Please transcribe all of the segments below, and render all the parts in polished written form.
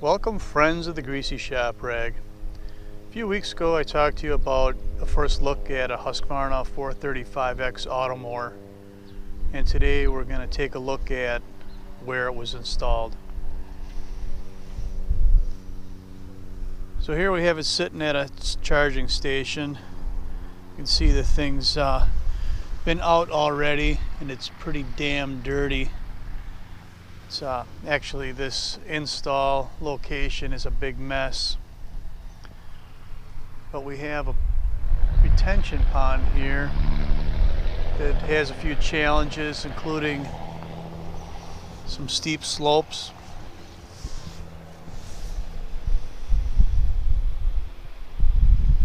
Welcome friends of the Greasy Shop Rag. A few weeks ago I talked to you about a first look at a Husqvarna 435x Automower, and today we're going to take a look at where it was installed. So here we have it sitting at a charging station. You can see the thing's been out already and it's pretty damn dirty. It's actually, this install location is a big mess. But we have a retention pond here that has a few challenges, including some steep slopes.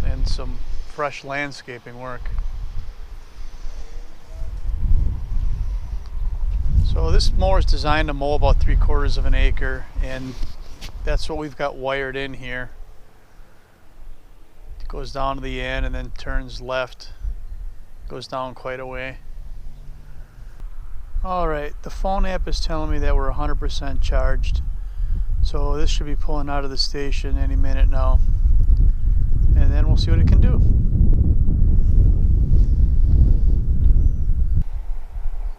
And some fresh landscaping work. So this mower is designed to mow about 3/4 of an acre, and that's what we've got wired in here. It goes down to the end and then turns left, goes down quite a way. Alright, the phone app is telling me that we're 100% charged, so this should be pulling out of the station any minute now, and then we'll see what it can do.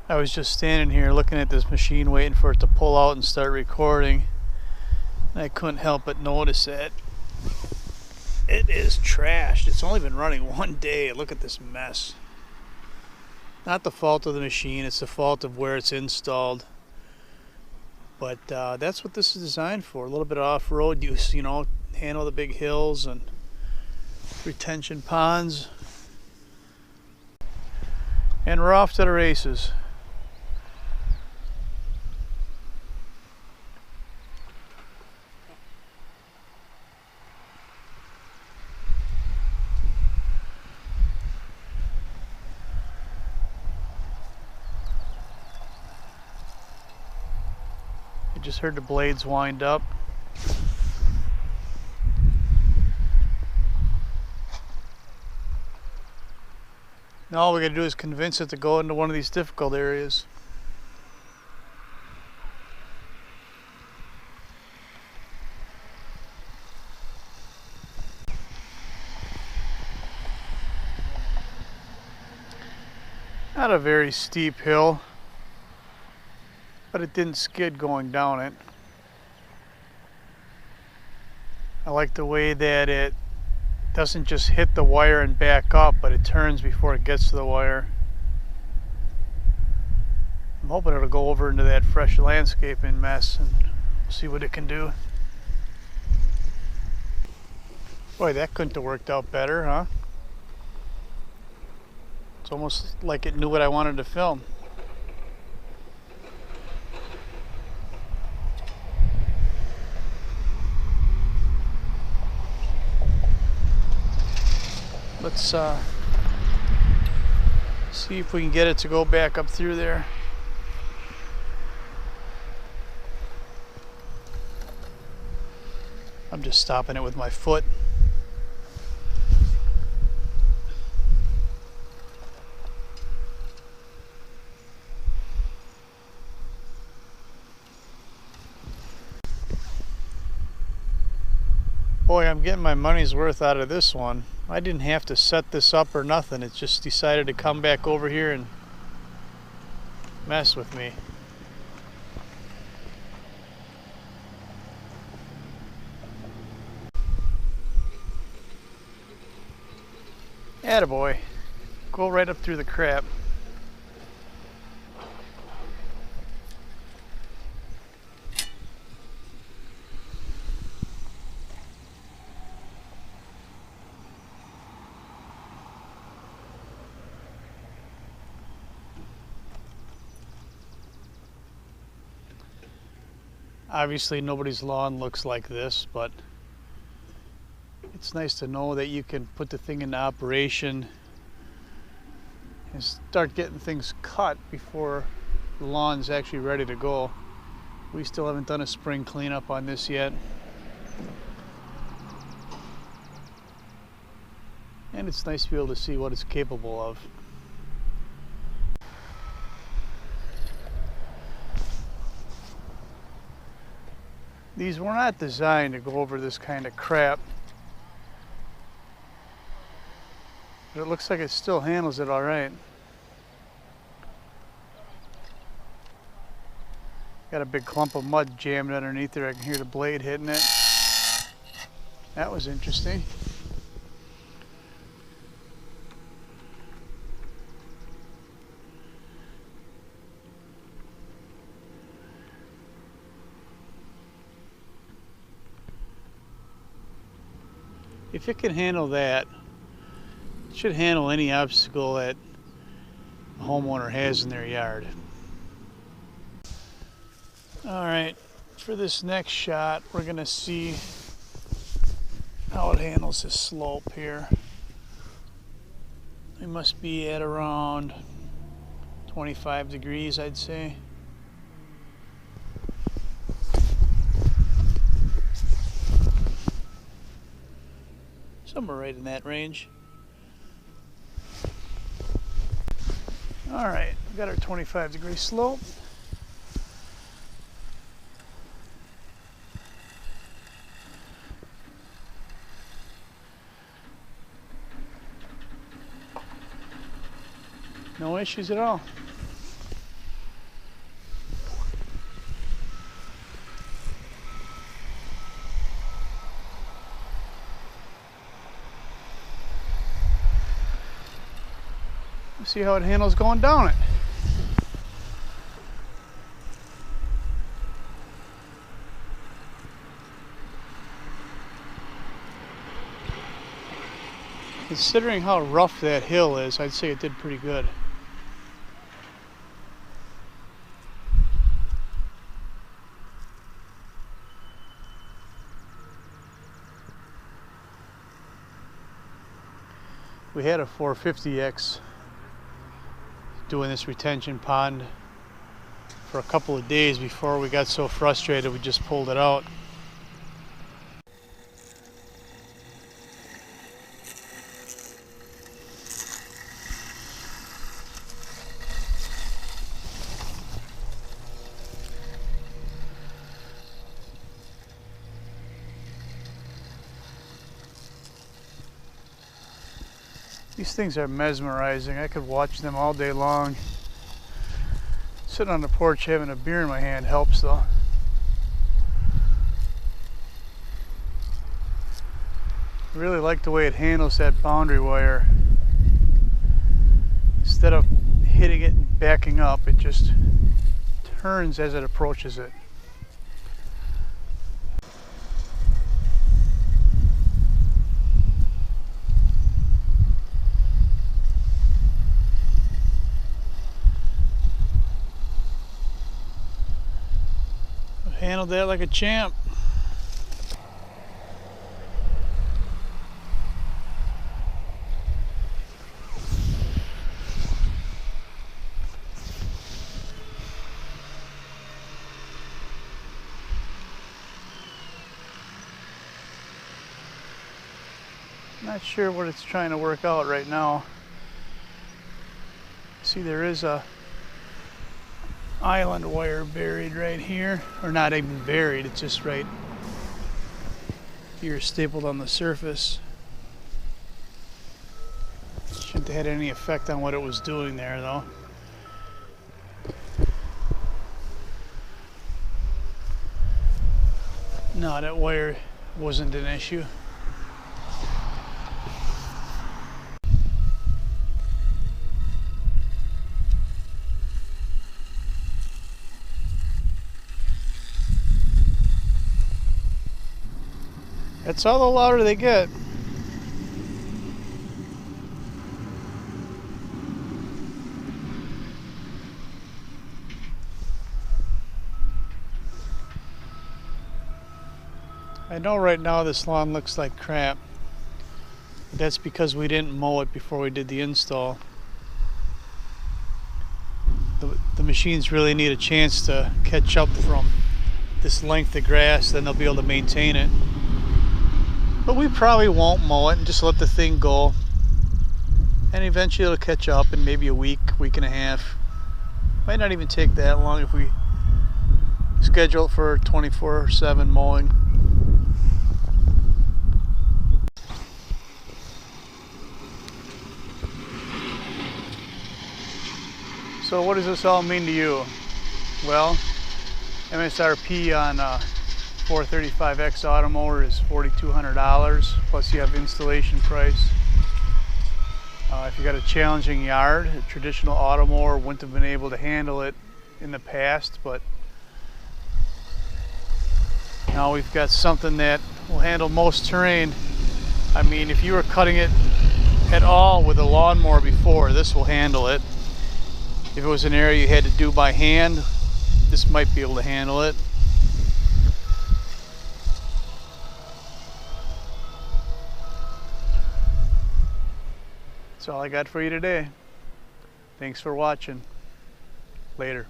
I was just standing here looking at this machine waiting for it to pull out and start recording, and I couldn't help but notice that it is trashed. It's only been running one day. Look at this mess. Not the fault of the machine, it's the fault of where it's installed. But that's what this is designed for. A little bit of off-road use, you know, handle the big hills and retention ponds. And we're off to the races. I just heard the blades wind up. Now all we gotta do is convince it to go into one of these difficult areas. Not a very steep hill, but it didn't skid going down it. I like the way that it doesn't just hit the wire and back up, but it turns before it gets to the wire. I'm hoping it'll go over into that fresh landscaping mess and see what it can do. Boy, that couldn't have worked out better, huh? It's almost like it knew what I wanted to film. Let's see if we can get it to go back up through there. I'm just stopping it with my foot. Boy, I'm getting my money's worth out of this one. I didn't have to set this up or nothing. It just decided to come back over here and mess with me. Attaboy. Go right up through the crap. Obviously nobody's lawn looks like this, but it's nice to know that you can put the thing into operation and start getting things cut before the lawn's actually ready to go. We still haven't done a spring cleanup on this yet. And it's nice to be able to see what it's capable of. These were not designed to go over this kind of crap. But it looks like it still handles it all right. Got a big clump of mud jammed underneath there. I can hear the blade hitting it. That was interesting. If it can handle that, it should handle any obstacle that a homeowner has in their yard. Alright, for this next shot, we're going to see how it handles this slope here. We must be at around 25 degrees, I'd say. Somewhere right in that range. Alright, we've got our 25-degree slope. No issues at all. Let's see how it handles going down it. Considering how rough that hill is, I'd say it did pretty good. We had a 450X doing this retention pond for a couple of days before we got so frustrated we just pulled it out. These things are mesmerizing. I could watch them all day long. Sitting on the porch having a beer in my hand helps though. I really like the way it handles that boundary wire. Instead of hitting it and backing up, it just turns as it approaches it. Handled that like a champ. Not sure what it's trying to work out right now. See, there is a island wire buried right here, or not even buried, it's just right here stapled on the surface. Shouldn't have had any effect on what it was doing there though. No, that wire wasn't an issue. That's all the louder they get. I know right now this lawn looks like crap. That's because we didn't mow it before we did the install. The machines really need a chance to catch up from this length of grass, then they'll be able to maintain it. But we probably won't mow it and just let the thing go. And eventually it'll catch up in maybe a week, week and a half. Might not even take that long if we scheduled for 24/7 mowing. So what does this all mean to you? Well, MSRP on 435x Automower is $4,200, plus you have installation price. If you got a challenging yard, a traditional Automower wouldn't have been able to handle it in the past, but now we've got something that will handle most terrain. I mean, if you were cutting it at all with a lawnmower before, this will handle it. If it was an area you had to do by hand, this might be able to handle it. That's all I got for you today. Thanks for watching. Later.